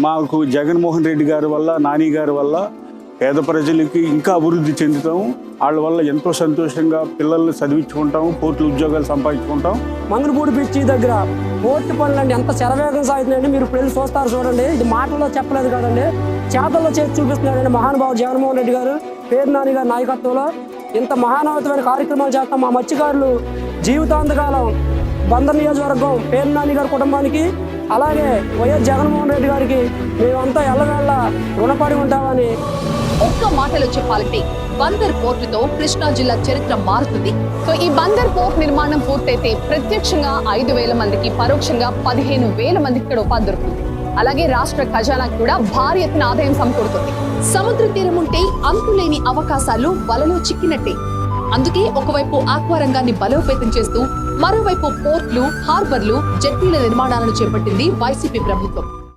మాకు జగన్మోహన్ రెడ్డి గారి వల్ల, నాని గారి వల్ల పేద ప్రజలకి ఇంకా అభివృద్ధి చెందుతాము. వాళ్ళ వల్ల ఎంతో సంతోషంగా పిల్లల్ని చదివించుకుంటాము, పోర్టులు ఉద్యోగాలు సంపాదించుకుంటాం. మంగళపూడి బ్రిడ్జి దగ్గర పోర్టు పనులు అండి ఎంత శరవేగం సాగుతున్నాయండి. మీరు పెళ్లి చూస్తారు చూడండి. ఇది మాటల్లో చెప్పలేదు కదండి, చేతల్లో చేసి చూపిస్తున్నాడండి మహానుభావుడు జగన్మోహన్ రెడ్డి గారు, పేరు నాని గారి నాయకత్వంలో ఇంత మహానవతమైన కార్యక్రమాలు చేస్తాం. మా మత్స్యకారులు జీవితాంతకాలం బందర్ నియోజకవర్గం పేరు నాని గారి కుటుంబానికి, అలాగే వైఎస్ జగన్మోహన్ రెడ్డి గారికి మేమంతా ఎల్లవేళ్ళ రుణపడి ఉంటామని. ఒక్క మాటలో చెప్పాలంటే బందర్ పోర్టుతో కృష్ణా జిల్లా చరిత్ర మారుతుంది. సో ఈ బందర్ పోర్ట్ నిర్మాణం పూర్తయితే ప్రత్యక్షంగా 5,000 మందికి, పరోక్షంగా 15,000 మందికి ఇక్కడ ఉపాధి దొరుకుతుంది. అలాగే రాష్ట్ర ఖజానాకు కూడా భారీ ఎత్తున ఆదాయం సమకూరుతుంది. సముద్ర తీరం ఉంటే అంతులేని అవకాశాలు వలలో చిక్కినట్టే. అందుకే ఒకవైపు ఆక్వా రంగాన్ని బలోపేతం చేస్తూ మరోవైపు పోర్ట్లు, హార్బర్లు, జెట్టీల నిర్మాణాలను చేపట్టింది వైసీపీ ప్రభుత్వం.